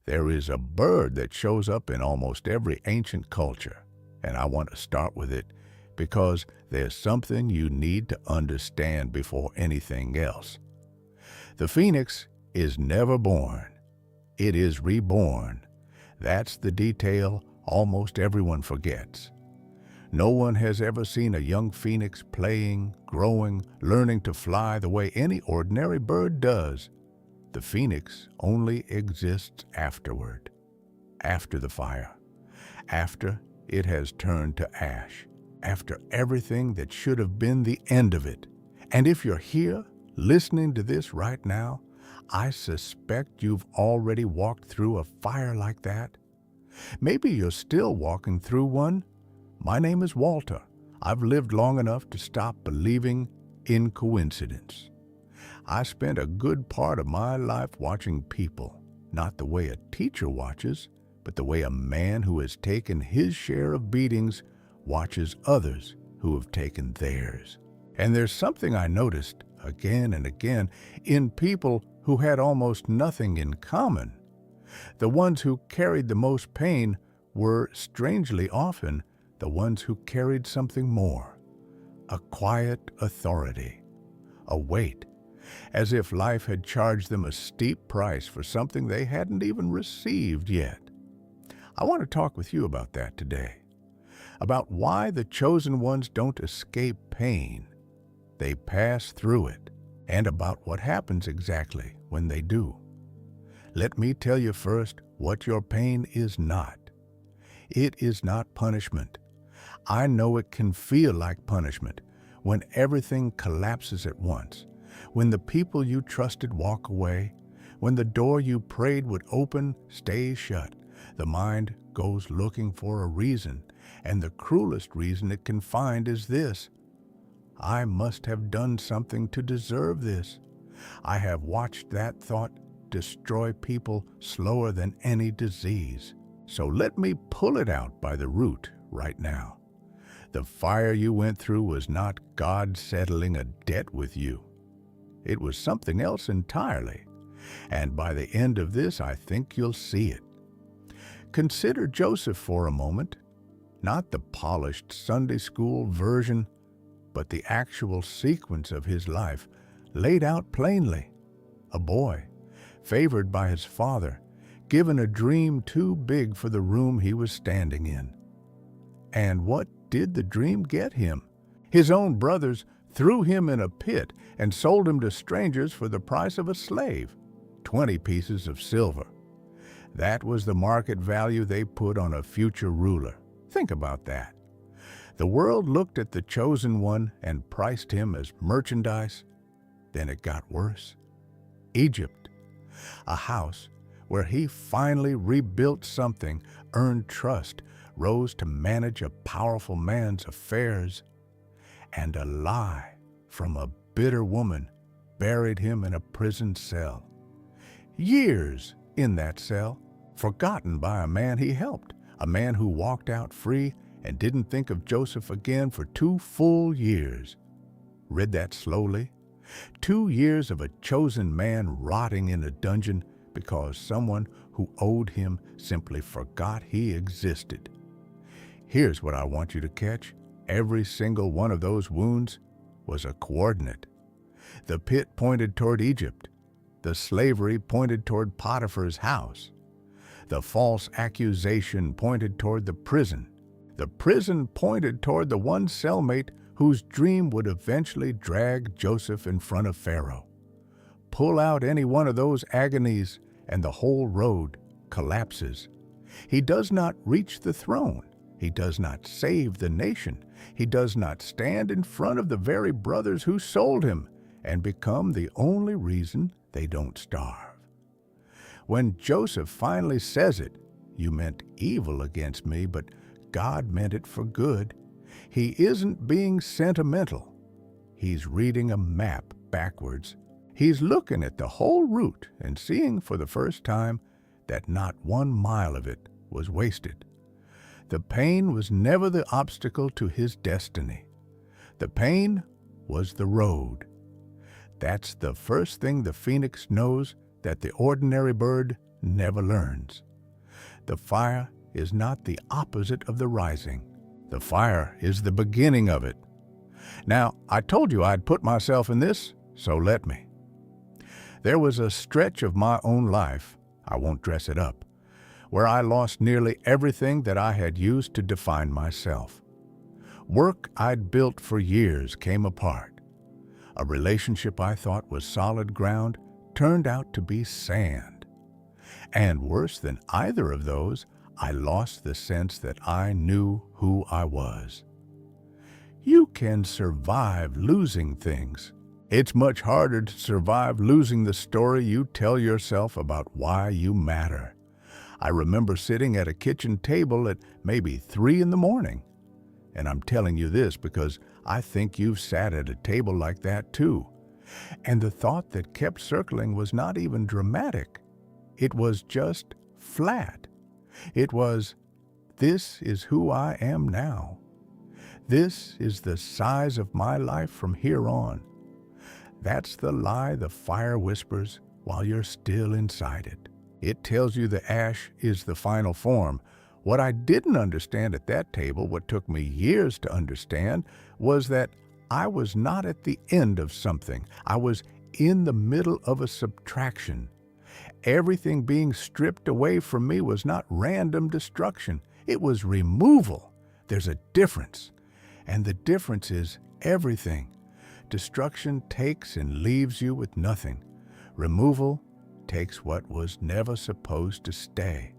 There is a bird that shows up in almost every ancient culture, and I want to start with it because there's something you need to understand before anything else. The phoenix is never born. It is reborn. That's the detail almost everyone forgets. No one has ever seen a young phoenix playing, growing, learning to fly the way any ordinary bird does. The phoenix only exists afterward, after the fire, after it has turned to ash, after everything that should have been the end of it. And if you're here, listening to this right now, I suspect you've already walked through a fire like that. Maybe you're still walking through one. My name is Walter. I've lived long enough to stop believing in coincidence. I spent a good part of my life watching people, not the way a teacher watches, but the way a man who has taken his share of beatings watches others who have taken theirs. And there's something I noticed again and again in people who had almost nothing in common. The ones who carried the most pain were, strangely often, the ones who carried something more, a quiet authority, a weight, as if life had charged them a steep price for something they hadn't even received yet. I want to talk with you about that today, about why the chosen ones don't escape pain. They pass through it, and about what happens exactly when they do. Let me tell you first what your pain is not. It is not punishment. I know it can feel like punishment when everything collapses at once, when the people you trusted walk away, when the door you prayed would open stays shut. The mind goes looking for a reason, and the cruelest reason it can find is this: I must have done something to deserve this. I have watched that thought destroy people slower than any disease. So let me pull it out by the root right now. The fire you went through was not God settling a debt with you. It was something else entirely. And by the end of this, I think you'll see it. Consider Joseph for a moment, not the polished Sunday school version, but the actual sequence of his life laid out plainly. A boy, favored by his father, given a dream too big for the room he was standing in. And what did the dream get him? His own brothers threw him in a pit and sold him to strangers for the price of a slave, 20 pieces of silver. That was the market value they put on a future ruler. Think about that. The world looked at the chosen one and priced him as merchandise. Then it got worse. Egypt, a house where he finally rebuilt something, earned trust, rose to manage a powerful man's affairs, and a lie from a bitter woman buried him in a prison cell. Years in that cell, forgotten by a man he helped, a man who walked out free and didn't think of Joseph again for 2 full years. Read that slowly. 2 years of a chosen man rotting in a dungeon because someone who owed him simply forgot he existed. Here's what I want you to catch. Every single one of those wounds was a coordinate. The pit pointed toward Egypt. The slavery pointed toward Potiphar's house. The false accusation pointed toward the prison. The prison pointed toward the one cellmate whose dream would eventually drag Joseph in front of Pharaoh. Pull out any one of those agonies and the whole road collapses. He does not reach the throne. He does not save the nation. He does not stand in front of the very brothers who sold him and become the only reason they don't starve. When Joseph finally says it, "You meant evil against me, but God meant it for good," he isn't being sentimental. He's reading a map backwards. He's looking at the whole route and seeing for the first time that not 1 mile of it was wasted. The pain was never the obstacle to his destiny. The pain was the road. That's the first thing the phoenix knows that the ordinary bird never learns. The fire is not the opposite of the rising. The fire is the beginning of it. Now, I told you I'd put myself in this, so let me. There was a stretch of my own life, I won't dress it up, where I lost nearly everything that I had used to define myself. Work I'd built for years came apart. A relationship I thought was solid ground turned out to be sand. And worse than either of those, I lost the sense that I knew who I was. You can survive losing things. It's much harder to survive losing the story you tell yourself about why you matter. I remember sitting at a kitchen table at maybe 3 in the morning. And I'm telling you this because I think you've sat at a table like that too. And the thought that kept circling was not even dramatic. It was just flat. It was, this is who I am now. This is the size of my life from here on. That's the lie the fire whispers while you're still inside it. It tells you the ash is the final form. What I didn't understand at that table, what took me years to understand, was that I was not at the end of something. I was in the middle of a subtraction. Everything being stripped away from me was not random destruction. It was removal. There's a difference. And the difference is everything. Destruction takes and leaves you with nothing. Removal takes what was never supposed to stay,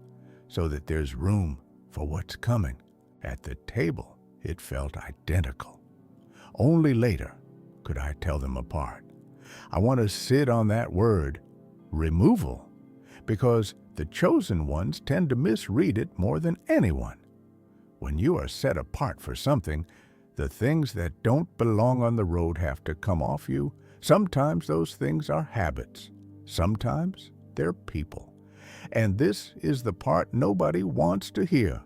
so that there's room for what's coming. At the table, it felt identical. Only later could I tell them apart. I want to sit on that word, removal, because the chosen ones tend to misread it more than anyone. When you are set apart for something, the things that don't belong on the road have to come off you. Sometimes those things are habits. Sometimes they're people. And this is the part nobody wants to hear.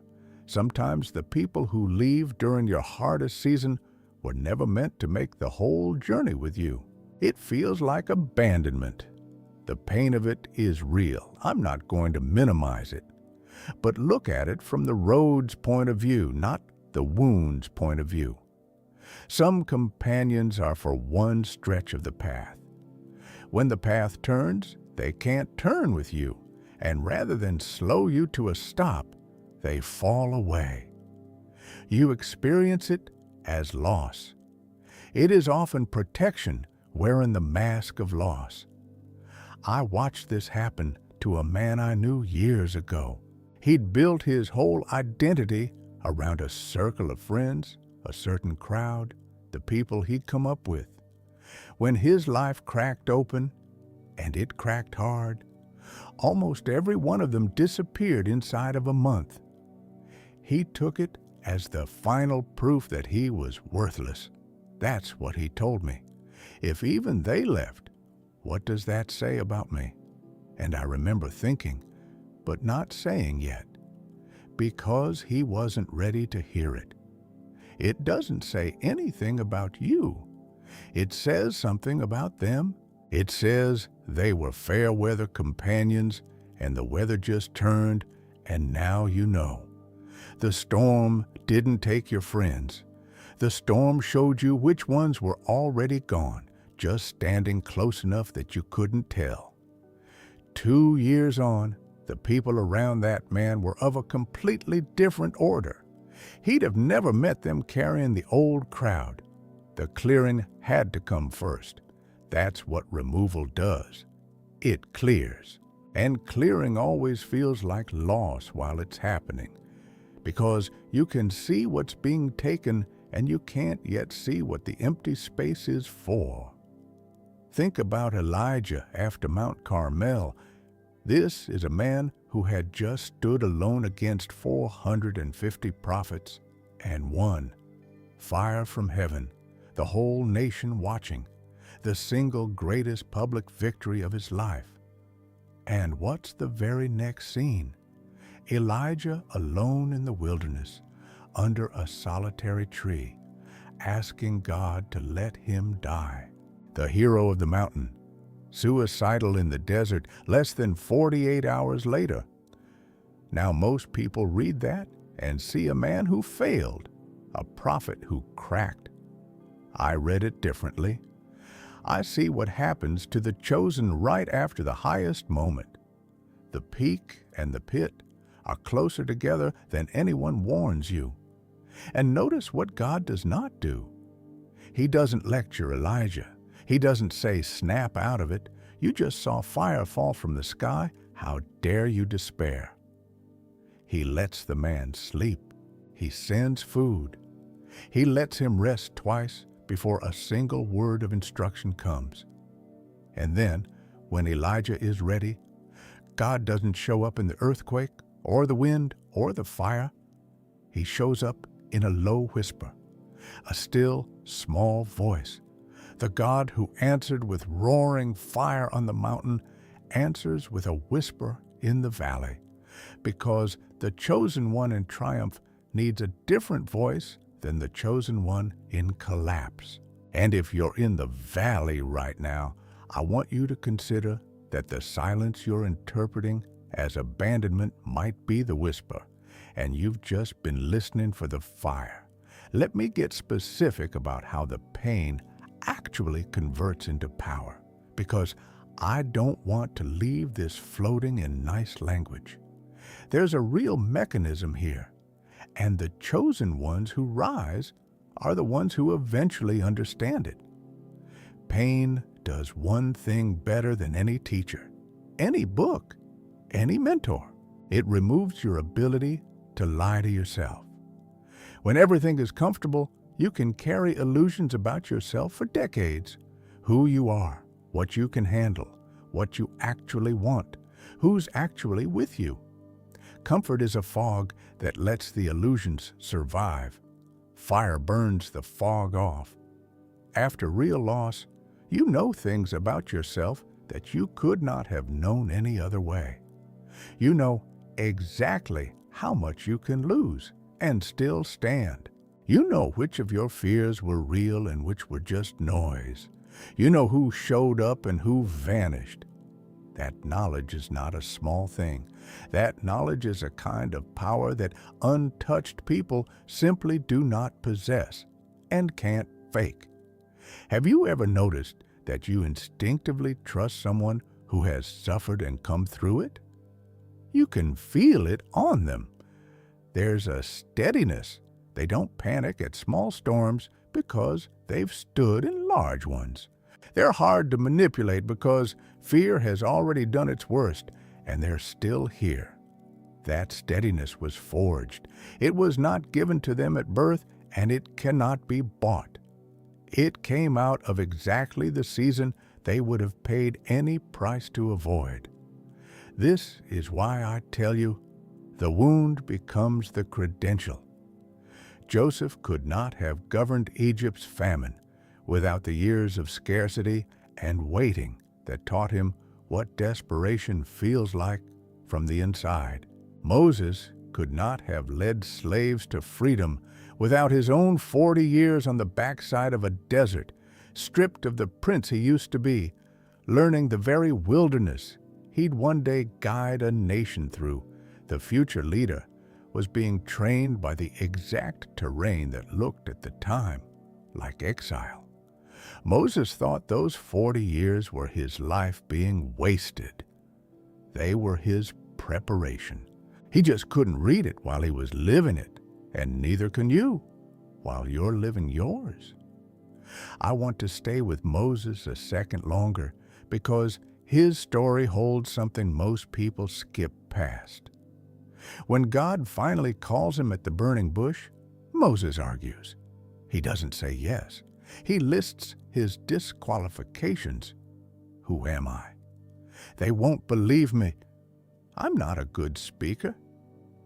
Sometimes the people who leave during your hardest season were never meant to make the whole journey with you. It feels like abandonment. The pain of it is real. I'm not going to minimize it. But look at it from the road's point of view, not the wound's point of view. Some companions are for one stretch of the path. When the path turns, they can't turn with you, and rather than slow you to a stop, they fall away. You experience it as loss. It is often protection wearing the mask of loss. I watched this happen to a man I knew years ago. He'd built his whole identity around a circle of friends, a certain crowd, the people he'd come up with. When his life cracked open, and it cracked hard, almost every one of them disappeared inside of a month. He took it as the final proof that he was worthless. That's what he told me. If even they left, what does that say about me? And I remember thinking, but not saying yet, because he wasn't ready to hear it. It doesn't say anything about you. It says something about them. It says they were fair weather companions, and the weather just turned, and now you know. The storm didn't take your friends. The storm showed you which ones were already gone, just standing close enough that you couldn't tell. 2 years on, the people around that man were of a completely different order. He'd have never met them carrying the old crowd. The clearing had to come first. That's what removal does. It clears. And clearing always feels like loss while it's happening, because you can see what's being taken and you can't yet see what the empty space is for. Think about Elijah after Mount Carmel. This is a man who had just stood alone against 450 prophets and won. Fire from heaven, the whole nation watching, the single greatest public victory of his life. And what's the very next scene? Elijah alone in the wilderness, under a solitary tree, asking God to let him die. The hero of the mountain suicidal in the desert less than 48 hours later. Now most people read that and see a man who failed, a prophet who cracked. I read it differently. I see what happens to the chosen right after the highest moment. The peak and the pit are closer together than anyone warns you. And notice what God does not do. He doesn't lecture Elijah. He doesn't say, snap out of it. You just saw fire fall from the sky. How dare you despair? He lets the man sleep. He sends food. He lets him rest twice before a single word of instruction comes. And then, when Elijah is ready, God doesn't show up in the earthquake or the wind or the fire. He shows up in a low whisper, a still, small voice. The God who answered with roaring fire on the mountain answers with a whisper in the valley, because the chosen one in triumph needs a different voice than the chosen one in collapse. And if you're in the valley right now, I want you to consider that the silence you're interpreting as abandonment might be the whisper, and you've just been listening for the fire. Let me get specific about how the pain actually converts into power, because I don't want to leave this floating in nice language. There's a real mechanism here, and the chosen ones who rise are the ones who eventually understand it. Pain does one thing better than any teacher, any book, any mentor. It removes your ability to lie to yourself. When everything is comfortable, you can carry illusions about yourself for decades. Who you are, what you can handle, what you actually want, who's actually with you. Comfort is a fog that lets the illusions survive. Fire burns the fog off. After real loss, you know things about yourself that you could not have known any other way. You know exactly how much you can lose and still stand. You know which of your fears were real and which were just noise. You know who showed up and who vanished. That knowledge is not a small thing. That knowledge is a kind of power that untouched people simply do not possess and can't fake. Have you ever noticed that you instinctively trust someone who has suffered and come through it? You can feel it on them. There's a steadiness. They don't panic at small storms because they've stood in large ones. They're hard to manipulate because fear has already done its worst, and they're still here. That steadiness was forged. It was not given to them at birth, and it cannot be bought. It came out of exactly the season they would have paid any price to avoid. This is why I tell you, the wound becomes the credential. Joseph could not have governed Egypt's famine without the years of scarcity and waiting that taught him what desperation feels like from the inside. Moses could not have led slaves to freedom without his own 40 years on the backside of a desert, stripped of the prince he used to be, learning the very wilderness he'd one day guide a nation through. The future leader was being trained by the exact terrain that looked at the time like exile. Moses thought those 40 years were his life being wasted. They were his preparation. He just couldn't read it while he was living it, and neither can you while you're living yours. I want to stay with Moses a second longer because his story holds something most people skip past. When God finally calls him at the burning bush, Moses argues. He doesn't say yes. He lists his disqualifications. Who am I? They won't believe me. I'm not a good speaker.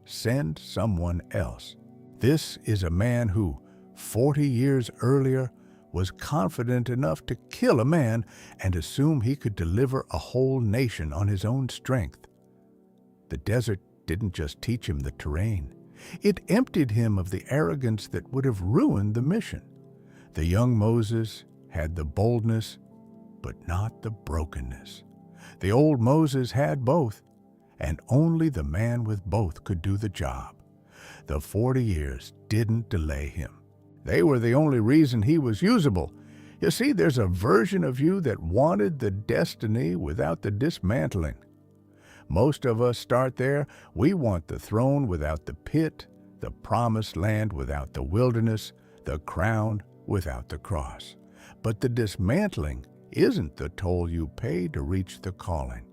Send someone else. This is a man who, 40 years earlier, was confident enough to kill a man and assume he could deliver a whole nation on his own strength. The desert didn't just teach him the terrain. It emptied him of the arrogance that would have ruined the mission. The young Moses had the boldness, but not the brokenness. The old Moses had both, and only the man with both could do the job. The 40 years didn't delay him. They were the only reason he was usable. You see, there's a version of you that wanted the destiny without the dismantling. Most of us start there. We want the throne without the pit, the promised land without the wilderness, the crown without the cross. But the dismantling isn't the toll you pay to reach the calling.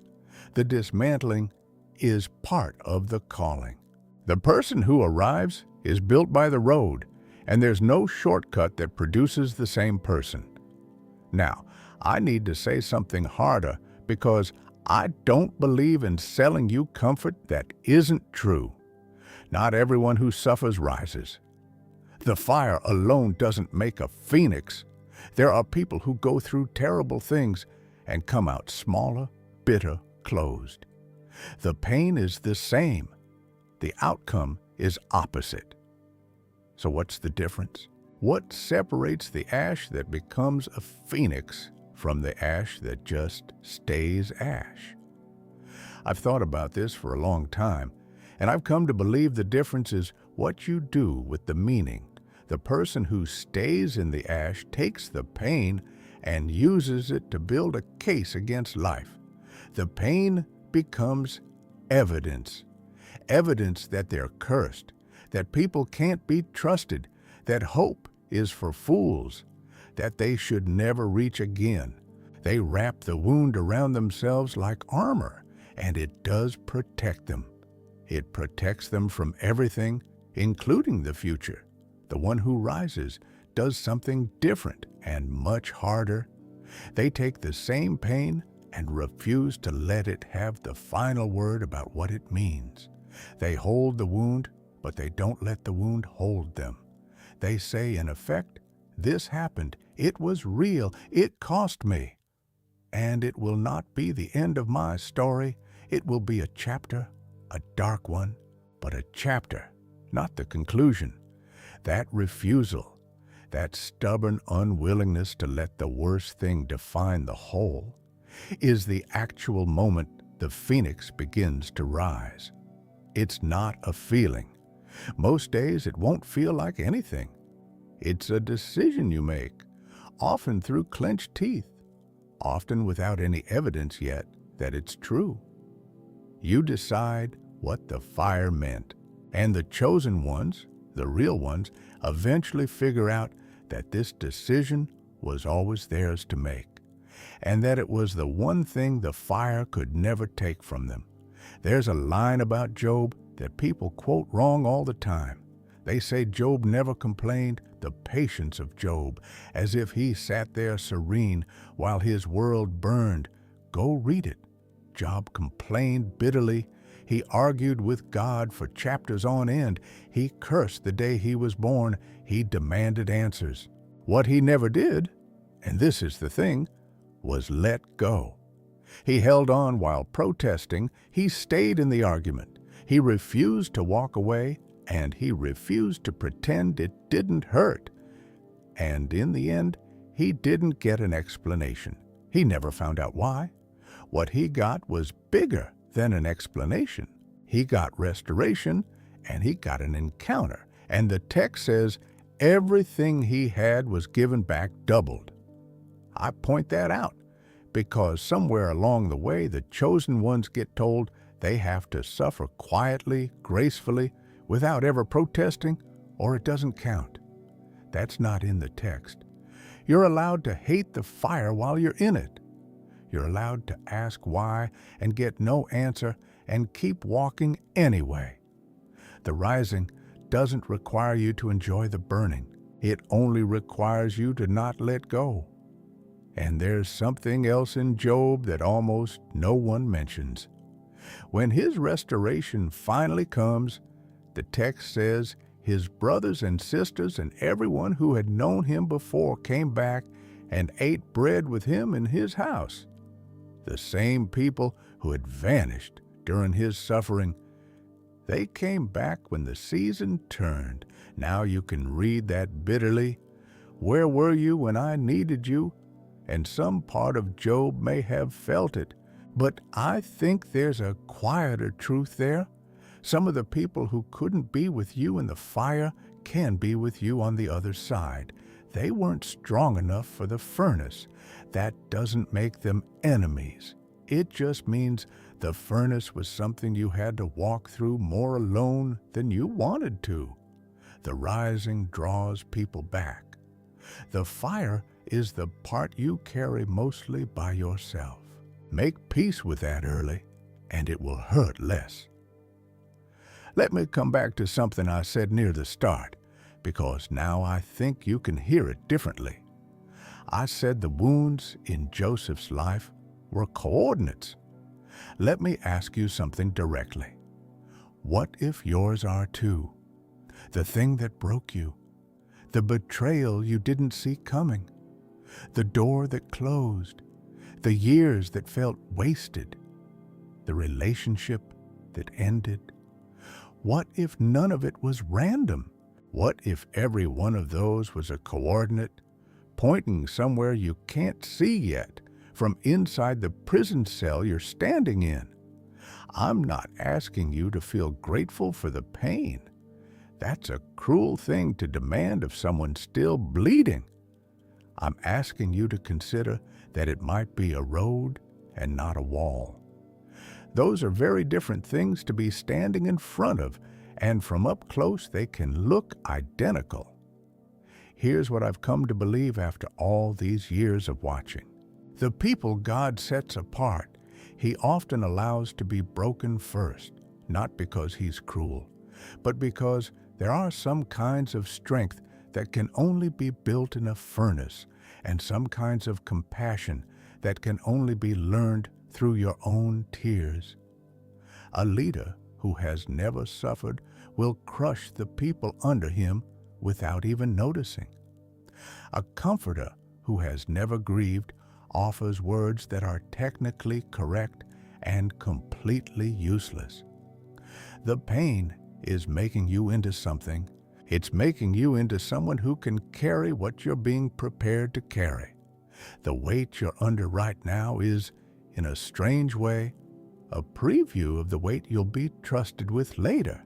The dismantling is part of the calling. The person who arrives is built by the road, and there's no shortcut that produces the same person. Now, I need to say something harder because I don't believe in selling you comfort that isn't true. Not everyone who suffers rises. The fire alone doesn't make a phoenix. There are people who go through terrible things and come out smaller, bitter, closed. The pain is the same. The outcome is opposite. So what's the difference? What separates the ash that becomes a phoenix from the ash that just stays ash? I've thought about this for a long time, and I've come to believe the difference is what you do with the meaning. The person who stays in the ash takes the pain and uses it to build a case against life. The pain becomes evidence. Evidence that they're cursed, that people can't be trusted, that hope is for fools, that they should never reach again. They wrap the wound around themselves like armor, and it does protect them. It protects them from everything, including the future. The one who rises does something different and much harder. They take the same pain and refuse to let it have the final word about what it means. They hold the wound, but they don't let the wound hold them. They say, in effect, this happened, it was real, it cost me. And it will not be the end of my story. It will be a chapter, a dark one, but a chapter, not the conclusion. That refusal, that stubborn unwillingness to let the worst thing define the whole, is the actual moment the phoenix begins to rise. It's not a feeling. Most days it won't feel like anything. It's a decision you make, often through clenched teeth, often without any evidence yet that it's true. You decide what the fire meant, and the chosen ones, the real ones, eventually figure out that this decision was always theirs to make, and that it was the one thing the fire could never take from them. There's a line about Job that people quote wrong all the time. They say Job never complained, the patience of Job, as if he sat there serene while his world burned. Go read it. Job complained bitterly. He argued with God for chapters on end. He cursed the day he was born. He demanded answers. What he never did, and this is the thing, was let go. He held on while protesting. He stayed in the argument. He refused to walk away, and he refused to pretend it didn't hurt. And in the end, he didn't get an explanation. He never found out why. What he got was bigger than an explanation. He got restoration, and he got an encounter. And the text says everything he had was given back doubled. I point that out because somewhere along the way, the chosen ones get told they have to suffer quietly, gracefully, without ever protesting, or it doesn't count. That's not in the text. You're allowed to hate the fire while you're in it. You're allowed to ask why and get no answer and keep walking anyway. The rising doesn't require you to enjoy the burning. It only requires you to not let go. And there's something else in Job that almost no one mentions. When his restoration finally comes, the text says his brothers and sisters and everyone who had known him before came back and ate bread with him in his house. The same people who had vanished during his suffering, they came back when the season turned. Now you can read that bitterly. Where were you when I needed you? and some part of Job may have felt it, but I think there's a quieter truth there. Some of the people who couldn't be with you in the fire can be with you on the other side. They weren't strong enough for the furnace. That doesn't make them enemies. It just means the furnace was something you had to walk through more alone than you wanted to. The rising draws people back. The fire is the part you carry mostly by yourself. Make peace with that early, and it will hurt less. Let me come back to something I said near the start, because now I think you can hear it differently. I said the wounds in Joseph's life were coordinates. Let me ask you something directly. What if yours are too? The thing that broke you, the betrayal you didn't see coming, the door that closed, the years that felt wasted, the relationship that ended. What if none of it was random? What if every one of those was a coordinate pointing somewhere you can't see yet, from inside the prison cell you're standing in? I'm not asking you to feel grateful for the pain. That's a cruel thing to demand of someone still bleeding. I'm asking you to consider that it might be a road and not a wall. Those are very different things to be standing in front of, and from up close they can look identical. Here's what I've come to believe after all these years of watching. The people God sets apart, He often allows to be broken first, not because He's cruel, but because there are some kinds of strength that can only be built in a furnace, and some kinds of compassion that can only be learned through your own tears. A leader who has never suffered will crush the people under him without even noticing. A comforter who has never grieved offers words that are technically correct and completely useless. The pain is making you into something. It's making you into someone who can carry what you're being prepared to carry. The weight you're under right now is, in a strange way, a preview of the weight you'll be trusted with later,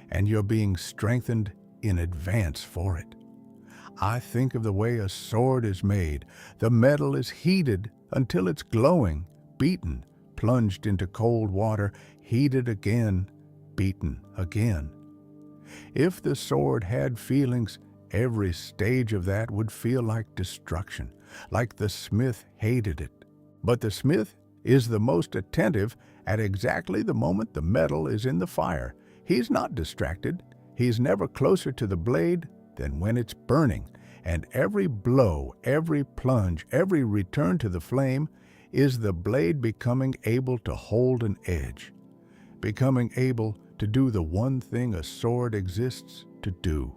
and you're being strengthened in advance for it. I think of the way a sword is made. The metal is heated until it's glowing, beaten, plunged into cold water, heated again, beaten again. If the sword had feelings, every stage of that would feel like destruction, like the smith hated it. But the smith is the most attentive at exactly the moment the metal is in the fire. He's not distracted. He's never closer to the blade than when it's burning. And every blow, every plunge, every return to the flame is the blade becoming able to hold an edge, becoming able to do the one thing a sword exists to do.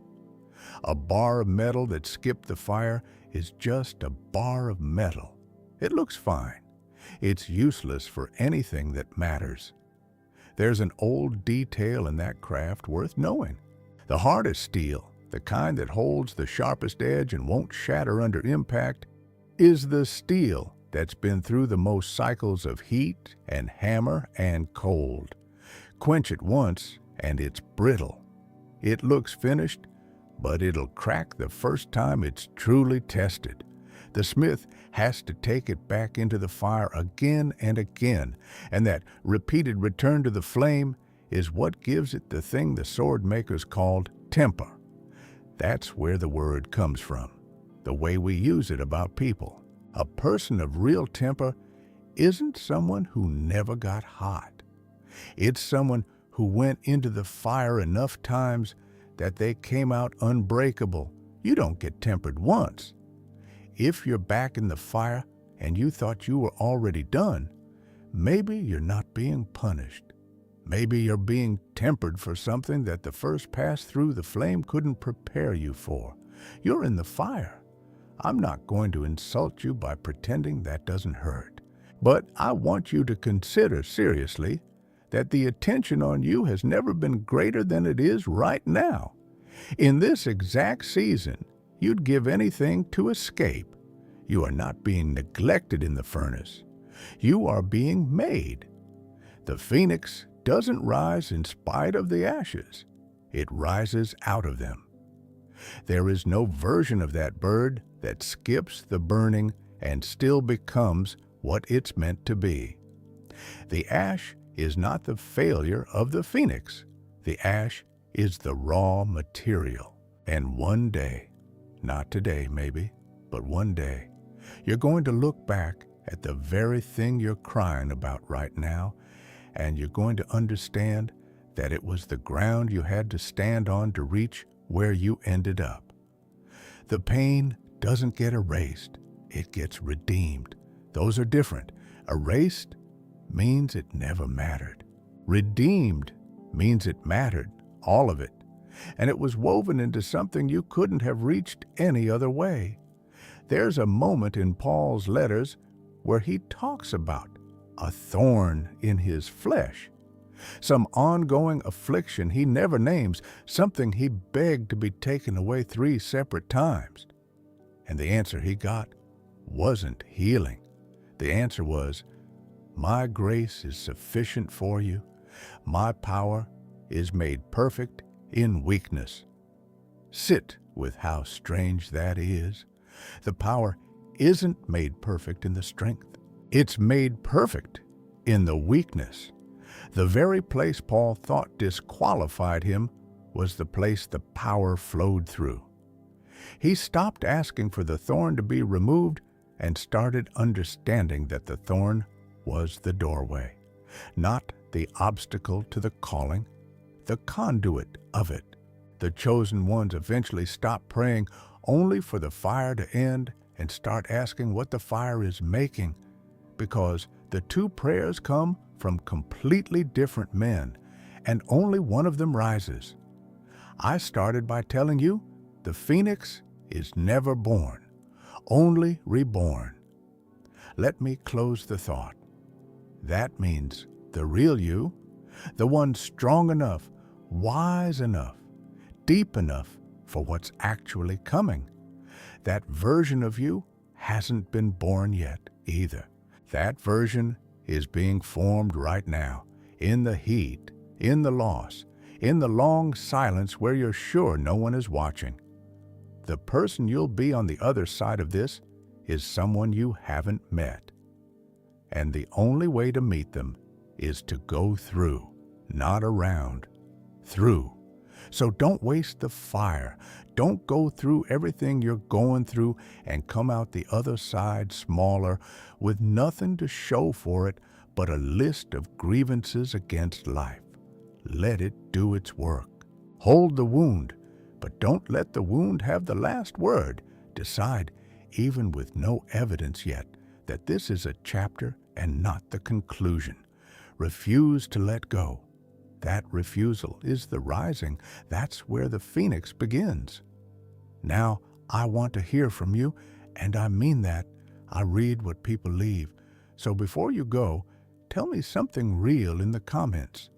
A bar of metal that skipped the fire is just a bar of metal. It looks fine. It's useless for anything that matters. There's an old detail in that craft worth knowing. The hardest steel, the kind that holds the sharpest edge and won't shatter under impact, is the steel that's been through the most cycles of heat and hammer and cold. Quench it once, and it's brittle. It looks finished, but it'll crack the first time it's truly tested. The smith has to take it back into the fire again and again, and that repeated return to the flame is what gives it the thing the sword makers called temper. That's where the word comes from, the way we use it about people. A person of real temper isn't someone who never got hot. It's someone who went into the fire enough times that they came out unbreakable. You don't get tempered once. If you're back in the fire and you thought you were already done, maybe you're not being punished. Maybe you're being tempered for something that the first pass through the flame couldn't prepare you for. You're in the fire. I'm not going to insult you by pretending that doesn't hurt. But I want you to consider seriously that the attention on you has never been greater than it is right now. In this exact season, you'd give anything to escape. You are not being neglected in the furnace. You are being made. The phoenix doesn't rise in spite of the ashes. It rises out of them. There is no version of that bird that skips the burning and still becomes what it's meant to be. The ash is not the failure of the phoenix. The ash is the raw material. And one day, not today maybe, but one day, you're going to look back at the very thing you're crying about right now, and you're going to understand that it was the ground you had to stand on to reach where you ended up. The pain doesn't get erased, it gets redeemed. Those are different. Erased means it never mattered. Redeemed means it mattered, all of it, and it was woven into something you couldn't have reached any other way. There's a moment in Paul's letters where he talks about a thorn in his flesh, some ongoing affliction he never names, something he begged to be taken away 3 separate times. And the answer he got wasn't healing. The answer was, "My grace is sufficient for you. My power is made perfect in weakness." Sit with how strange that is. The power isn't made perfect in the strength. It's made perfect in the weakness. The very place Paul thought disqualified him was the place the power flowed through. He stopped asking for the thorn to be removed and started understanding that the thorn was the doorway, not the obstacle to the calling, the conduit of it. The chosen ones eventually stop praying only for the fire to end and start asking what the fire is making, because the 2 prayers come from completely different men, and only one of them rises. I started by telling you the phoenix is never born, only reborn. Let me close the thought. That means the real you, the one strong enough, wise enough, deep enough for what's actually coming. That version of you hasn't been born yet either. That version is being formed right now, in the heat, in the loss, in the long silence where you're sure no one is watching. The person you'll be on the other side of this is someone you haven't met. And the only way to meet them is to go through, not around, through. So don't waste the fire. Don't go through everything you're going through and come out the other side smaller with nothing to show for it but a list of grievances against life. Let it do its work. Hold the wound, but don't let the wound have the last word. Decide, even with no evidence yet, that this is a chapter and not the conclusion. Refuse to let go. That refusal is the rising. That's where the phoenix begins. Now, I want to hear from you, and I mean that. I read what people leave. So before you go, tell me something real in the comments.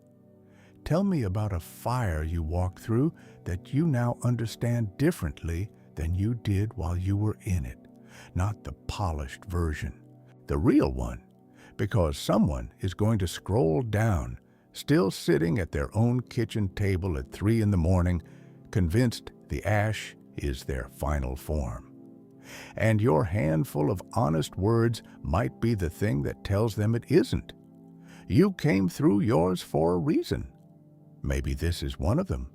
Tell me about a fire you walked through that you now understand differently than you did while you were in it. Not the polished version, the real one, because someone is going to scroll down, still sitting at their own kitchen table at 3 in the morning, convinced the ash is their final form. And your handful of honest words might be the thing that tells them it isn't. You came through yours for a reason. Maybe this is one of them.